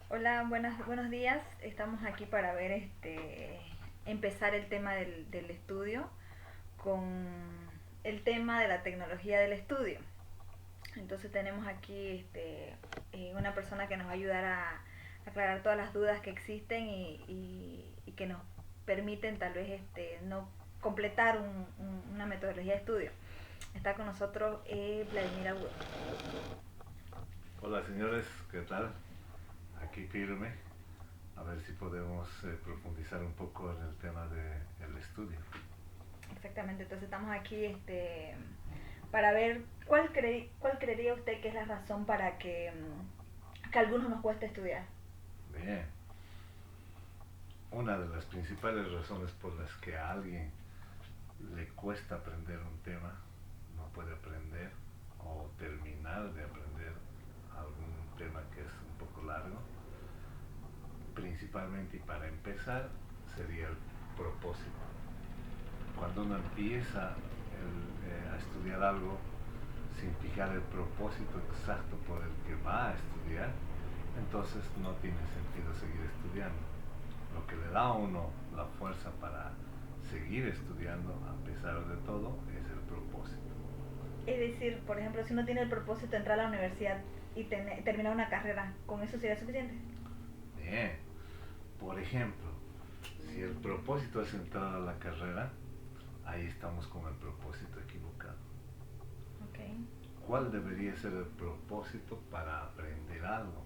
Hola, buenos días. Estamos aquí para ver empezar el tema del estudio con el tema de la tecnología del estudio. Entonces tenemos aquí una persona que nos va a ayudar a aclarar todas las dudas que existen y que nos permiten tal vez no completar una metodología de estudio. Está con nosotros Vladimir Agudo. Hola señores, ¿qué tal? Aquí firme, a ver si podemos profundizar un poco en el tema del estudio. Exactamente, entonces estamos aquí para ver cuál creería usted que es la razón para que a algunos nos cueste estudiar. Bien, una de las principales razones por las que a alguien le cuesta aprender un tema, no puede aprender o terminar de aprender algún tema que es un poco largo, principalmente y para empezar, sería el propósito. Cuando uno empieza a estudiar algo sin fijar el propósito exacto por el que va a estudiar, entonces no tiene sentido seguir estudiando. Lo que le da a uno la fuerza para seguir estudiando a pesar de todo es el propósito. Es decir, por ejemplo, si uno tiene el propósito de entrar a la universidad y terminar una carrera, ¿con eso sería suficiente? Bien, por ejemplo, si el propósito es entrar a la carrera, ahí estamos con el propósito equivocado. Ok. ¿Cuál debería ser el propósito para aprender algo?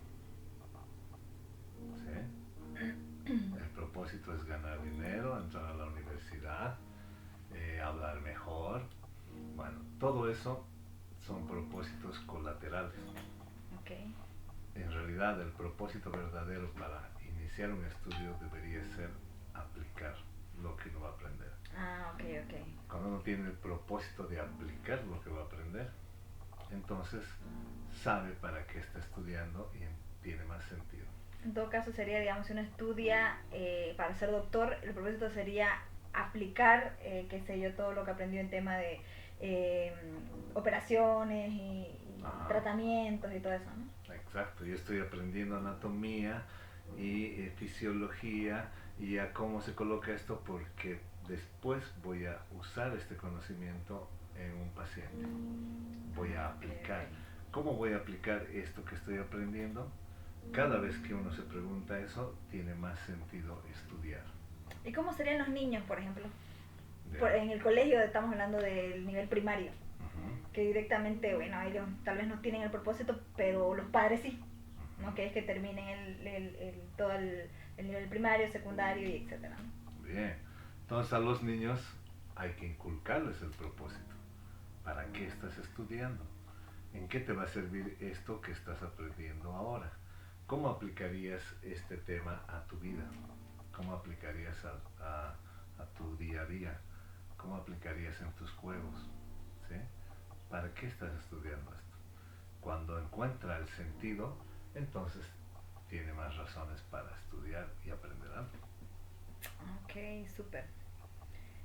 ¿Sí? El propósito es ganar dinero, entrar a la universidad, hablar mejor. Bueno, todo eso son propósitos colaterales. Ok. En realidad, el propósito verdadero para iniciar un estudio debería ser aplicar lo que uno va a aprender. Ah, ok, ok. Cuando uno tiene el propósito de aplicar lo que va a aprender, entonces sabe para qué está estudiando y tiene más sentido. En todo caso sería, digamos, si uno estudia para ser doctor, el propósito sería aplicar, qué sé yo, todo lo que aprendió en tema de eh, operaciones y Ajá. tratamientos y todo eso, ¿no? Exacto, yo estoy aprendiendo anatomía y fisiología y a cómo se coloca esto porque después voy a usar este conocimiento en un paciente. Voy a Ah, ok, aplicar. ok. ¿Cómo voy a aplicar esto que estoy aprendiendo? Cada vez que uno se pregunta eso, tiene más sentido estudiar. ¿Y cómo serían los niños, por ejemplo? ¿Ya? En el colegio estamos hablando del nivel primario, Ujú, que directamente, bueno, ellos tal vez no tienen el propósito, pero los padres sí, ¿no? ujú. Que es que terminen todo el nivel primario, secundario y etcétera, ¿no? Bien. Entonces a los niños hay que inculcarles el propósito. ¿Para qué estás estudiando? ¿En qué te va a servir esto que estás aprendiendo ahora? ¿Cómo aplicarías este tema a tu vida? ¿Cómo aplicarías a tu día a día? ¿Cómo aplicarías en tus juegos? ¿Sí? ¿Para qué estás estudiando esto? Cuando encuentra el sentido, entonces tiene más razones para estudiar y aprender algo. Ok, súper.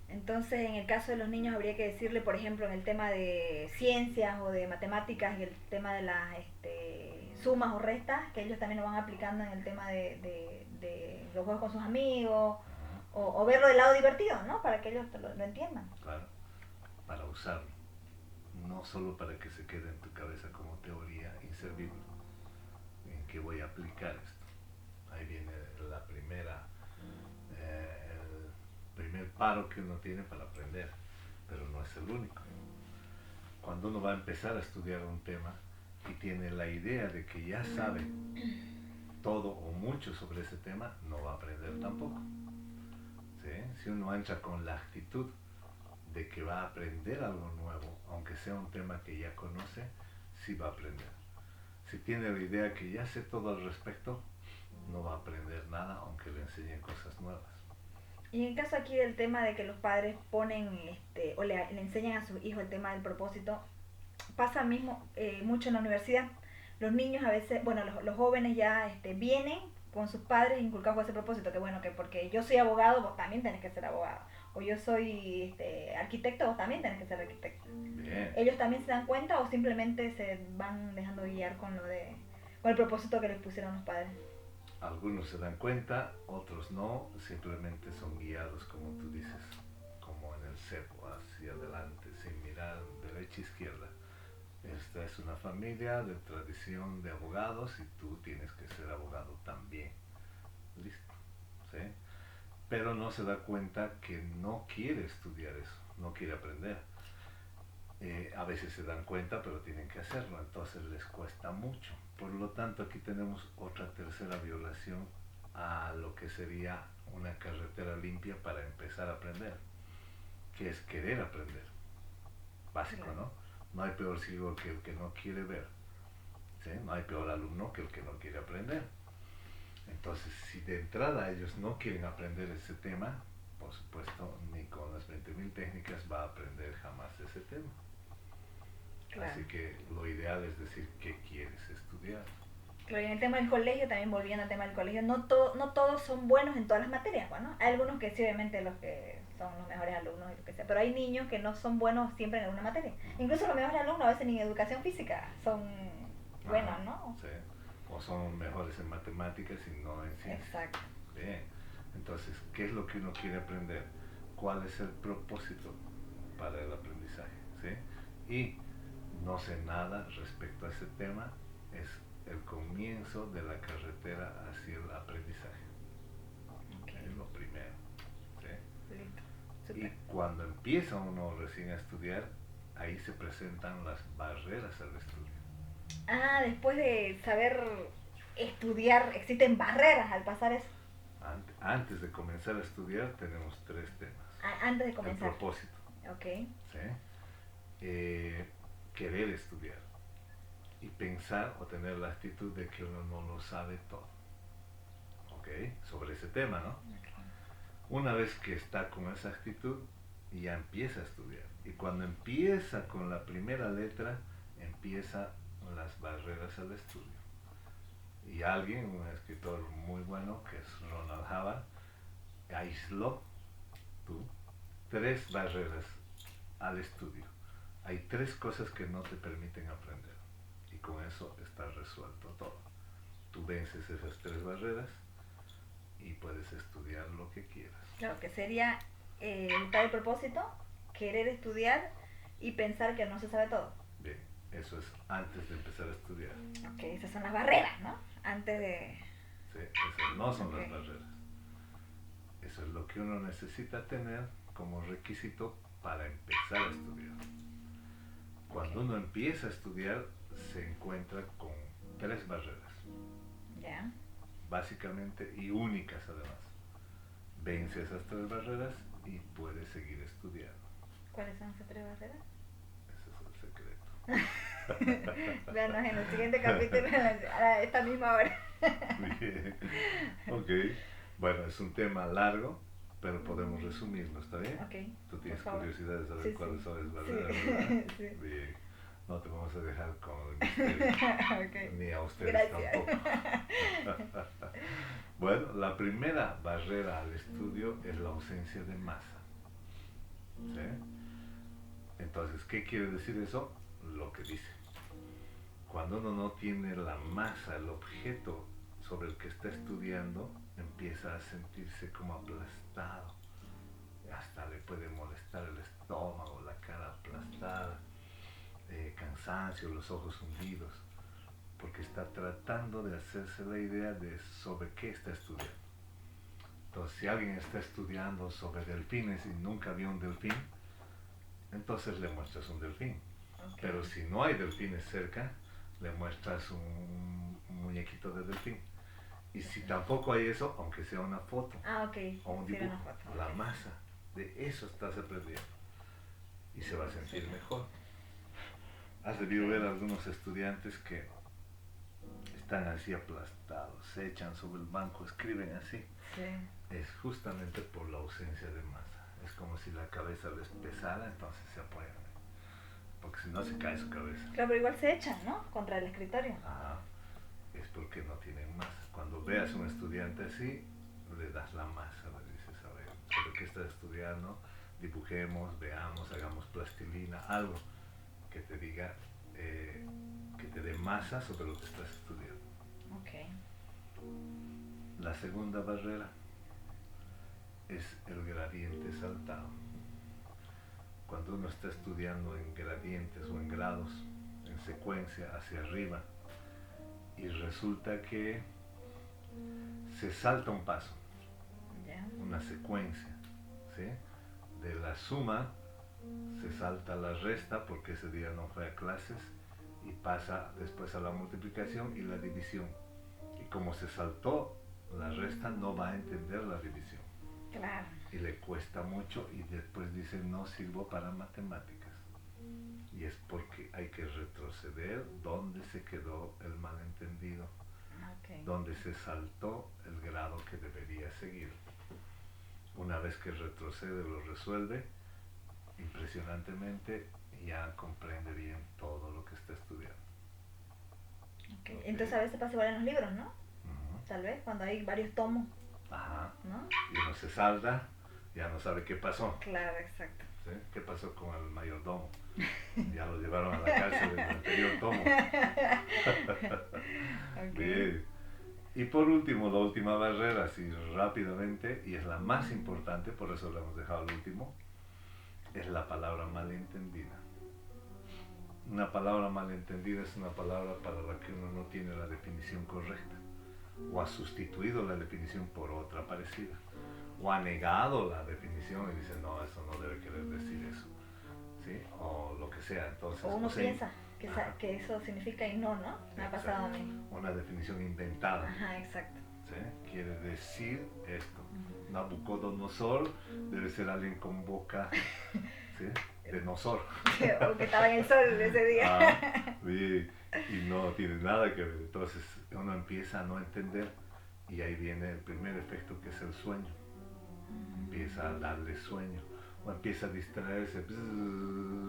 Entonces, en el caso de los niños habría que decirle, por ejemplo, en el tema de ciencias o de matemáticas y el tema de las sumas o restas, que ellos también lo van aplicando en el tema de los juegos con sus amigos, Ujú, o verlo del lado divertido, ¿no? Para que ellos lo entiendan. claro, para usarlo, no solo para que se quede en tu cabeza como teoría inservible. ¿En qué voy a aplicar esto? Ahí viene el primer paro que uno tiene para aprender, pero no es el único. Cuando uno va a empezar a estudiar un tema y tiene la idea de que ya sabe todo o mucho sobre ese tema, no va a aprender tampoco. ¿Sí? Si uno entra con la actitud de que va a aprender algo nuevo, aunque sea un tema que ya conoce, sí va a aprender. Si tiene la idea que ya sé todo al respecto, no va a aprender nada aunque le enseñen cosas nuevas. Y en el caso aquí del tema de que los padres ponen o le enseñan a sus hijos el tema del propósito, pasa mismo mucho en la universidad. Los niños a veces, bueno, los jóvenes ya vienen con sus padres inculcados con ese propósito, que bueno, que porque yo soy abogado, vos también tenés que ser abogado. O yo soy arquitecto, vos también tenés que ser arquitecto. Bien, ¿Ellos también se dan cuenta o simplemente se van dejando guiar con con el propósito que les pusieron los padres? Algunos se dan cuenta, otros no, simplemente son guiados, como tú dices, como en el cepo, hacia adelante, sin mirar derecha e izquierda. Esta es una familia de tradición de abogados y tú tienes que ser abogado también. Listo. ¿Sí? Pero no se da cuenta que no quiere estudiar eso, no quiere aprender. A veces se dan cuenta, pero tienen que hacerlo, entonces les cuesta mucho. Por lo tanto, aquí tenemos otra tercera violación a lo que sería una carretera limpia para empezar a aprender, que es querer aprender. Básico, ¿no? No hay peor ciego que el que no quiere ver. ¿Sí? No hay peor alumno que el que no quiere aprender. Entonces, si de entrada ellos no quieren aprender ese tema, por supuesto, ni con las 20.000 técnicas va a aprender jamás ese tema. Claro. Así que lo ideal es decir qué quieres estudiar. Claro, y en el tema del colegio, también volviendo al tema del colegio, no todos son buenos en todas las materias, ¿no? Hay algunos que sí, obviamente, los que son los mejores alumnos y lo que sea, pero hay niños que no son buenos siempre en alguna materia. Incluso los mejores alumnos a veces ni en educación física son buenos, ¿no? Sí. O son mejores en matemáticas y no en ciencias. Exacto. Bien. Entonces, ¿qué es lo que uno quiere aprender? ¿Cuál es el propósito para el aprendizaje? ¿Sí? Y no sé nada respecto a ese tema, es el comienzo de la carretera hacia el aprendizaje. Okay. Es lo primero. ¿Sí? Y cuando empieza uno recién a estudiar, ahí se presentan las barreras al estudio. Ah, después de saber estudiar, existen barreras al pasar eso. Antes de comenzar a estudiar tenemos 3 temas. Antes de comenzar. El propósito. Ok. ¿Sí? Querer estudiar y pensar o tener la actitud de que uno no lo sabe todo. ¿Ok? Sobre ese tema, ¿no? Okay. Una vez que está con esa actitud, ya empieza a estudiar. Y cuando empieza con la primera letra, empieza las barreras al estudio. Y alguien, un escritor muy bueno, que es Ronald Hubbard, aisló 3 barreras al estudio. Hay 3 cosas que no te permiten aprender. Y con eso está resuelto todo. Tú vences esas 3 barreras y puedes estudiar lo que quieras. Claro, que sería buscar el propósito, querer estudiar y pensar que no se sabe todo. Bien, eso es antes de empezar a estudiar. Ok, esas son las barreras, ¿no? Antes de... Sí, esas no son las barreras. Eso es lo que uno necesita tener como requisito para empezar a estudiar. Cuando uno empieza a estudiar, se encuentra con 3 barreras. Ya. Básicamente y únicas además. Vence esas 3 barreras y puede seguir estudiando. ¿Cuáles son esas 3 barreras? Ese es el secreto. Veanos en el siguiente capítulo a esta misma hora. Bien. Ok. Bueno, es un tema largo, pero podemos resumirlo, ¿está bien? Okay. Tú tienes curiosidad de saber cuáles son las barreras, sí. ¿verdad? Sí. Bien. No te vamos a dejar con el misterio. Okay. Ni a ustedes tampoco. Bueno, la primera barrera al estudio es la ausencia de masa. ¿Sí? Entonces, ¿qué quiere decir eso? Lo que dice. Cuando uno no tiene la masa, el objeto sobre el que está estudiando, empieza a sentirse como aplastado. Hasta le puede molestar el estómago, la cara aplastada, cansancio, los ojos hundidos, porque está tratando de hacerse la idea de sobre qué está estudiando. Entonces, si alguien está estudiando sobre delfines y nunca vio un delfín, entonces le muestras un delfín. Okay. Pero si no hay delfines cerca, le muestras un muñequito de delfín. Y si tampoco hay eso, aunque sea una foto o un dibujo, la masa, de eso estás aprendiendo. Y se va a sentir mejor. Has debido ver a algunos estudiantes que están así aplastados, se echan sobre el banco, escriben así. Sí. Es justamente por la ausencia de masa. Es como si la cabeza les pesara, entonces se apoyan. Porque si no se cae su cabeza. Claro, pero igual se echan, ¿no? Contra el escritorio. Ajá. Es porque no tienen masa. Cuando veas a un estudiante así, le das la masa, le dices, a ver, ¿sobre qué estás estudiando? Dibujemos, veamos, hagamos plastilina, algo que te diga, que te dé masa sobre lo que estás estudiando. Ok. La segunda barrera es el gradiente saltado. Cuando uno está estudiando en gradientes o en grados, en secuencia hacia arriba, y resulta que se salta un paso, una secuencia, ¿sí? De la suma se salta la resta porque ese día no fue a clases y pasa después a la multiplicación y la división. Y como se saltó la resta, no va a entender la división. Claro. Y le cuesta mucho y después dice no sirvo para matemáticas. Y es porque hay que retroceder donde se quedó el malentendido, donde se saltó el grado que debería seguir. Una vez que retrocede, lo resuelve impresionantemente y ya comprende bien todo lo que está estudiando. Okay. Entonces a veces pasa igual en los libros, ¿no? Tal vez, cuando hay varios tomos. Ajá. ¿No? Y uno se salda, ya no sabe qué pasó. Claro, exacto. ¿Sí? ¿Qué pasó con el mayordomo? Ya lo llevaron a la cárcel del anterior tomo. Okay. Bien. Y por último, la última barrera, así rápidamente, y es la más importante, por eso la hemos dejado al último, es la palabra malentendida. Una palabra malentendida es una palabra para la que uno no tiene la definición correcta, o ha sustituido la definición por otra parecida, o ha negado la definición y dice, no, eso no debe querer decir eso, ¿sí? O lo que sea. Entonces, o uno piensa que eso significa y no, ¿no? Me ha pasado a mí. Una definición inventada. Ajá, exacto. ¿Sí? Quiere decir esto. Nabucodonosor debe ser alguien con boca, ¿sí? De nosor. O que estaba en el sol ese día. Y no tiene nada que ver. Entonces uno empieza a no entender y ahí viene el primer efecto, que es el sueño. Empieza a darle sueño o empieza a distraerse,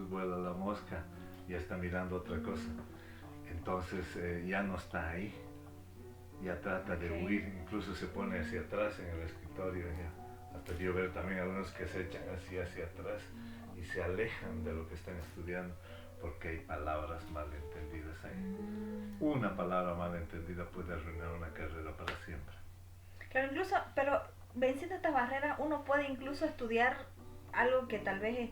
vuela la mosca, ya está mirando otra cosa. Entonces ya no está ahí, ya trata de huir, incluso se pone hacia atrás en el escritorio. Ya. Hasta yo veo también algunos que se echan así hacia atrás y se alejan de lo que están estudiando porque hay palabras malentendidas ahí. Una palabra malentendida puede arruinar una carrera para siempre. Claro, incluso, pero venciendo estas barreras uno puede incluso estudiar algo que tal vez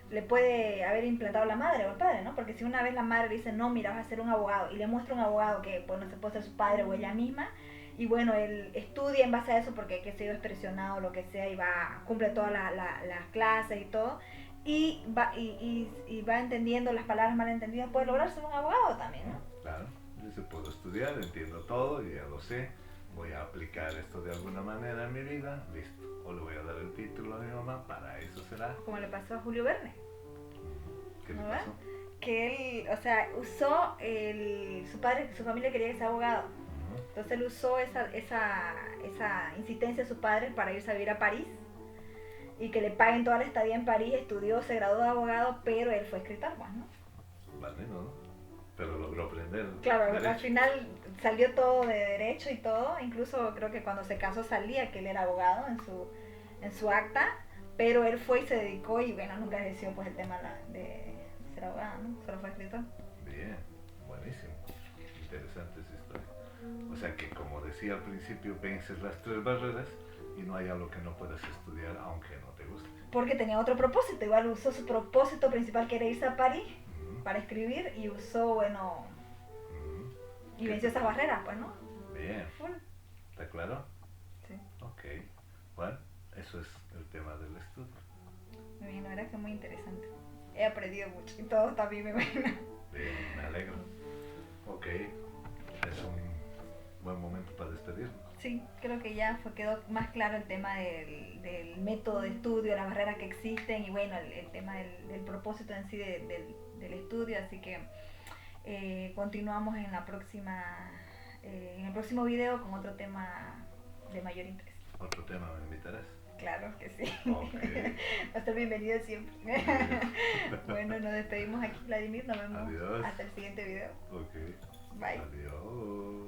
le puede haber implantado la madre o el padre, ¿no? Porque si una vez la madre dice, no, mira, vas a ser un abogado, y le muestra un abogado que, pues, no se puede ser su padre o ella misma, y bueno, él estudia en base a eso porque que se ha presionado o lo que sea, y cumple todas las clases y todo, y va entendiendo las palabras malentendidas, puede lograr ser un abogado también, ¿no? Claro, yo se puedo estudiar, entiendo todo, ya lo sé, voy a aplicar esto de alguna manera en mi vida, listo, o le voy a dar el título a mi mamá, para eso será. Como le pasó a Julio Verne. ¿Qué le pasó? Que él, o sea, usó su familia quería que sea abogado. Entonces él usó esa insistencia de su padre para irse a vivir a París y que le paguen toda la estadía en París. Estudió, se graduó de abogado, pero él fue escritor, pues, ¿no? Vale, ¿no? Pero logró aprender. Claro, derecho. Al final salió todo de derecho y todo. Incluso creo que cuando se casó salía que él era abogado en su acta, pero él fue y se dedicó y bueno, nunca ejerció pues el tema de ser abogado, ¿no? Solo fue escritor. Bien, buenísimo. Interesante esa historia. O sea que, como decía al principio, vences las 3 barreras y no hay algo que no puedas estudiar aunque no te guste. Porque tenía otro propósito, igual usó su propósito principal, que era irse a París para escribir, y usó, bueno, y venció esas barreras, pues, ¿no? Bien. ¿Está claro? Sí. Ok. Bueno, eso es el tema del estudio. Muy bien, la verdad que es muy interesante. He aprendido mucho y todo también me imagino. Bien, me alegro. Ok, es un buen momento para despedirnos. Sí, creo que ya quedó más claro el tema del método de estudio, las barreras que existen y bueno, el tema del propósito en sí del estudio, así que continuamos en en el próximo video con otro tema de mayor interés. ¿Otro tema me invitarás? Claro que sí. Okay. Va a ser bienvenido siempre. Bueno, nos despedimos aquí, Vladimir. Nos vemos. Adiós. Hasta el siguiente video. Ok. Bye. Adiós.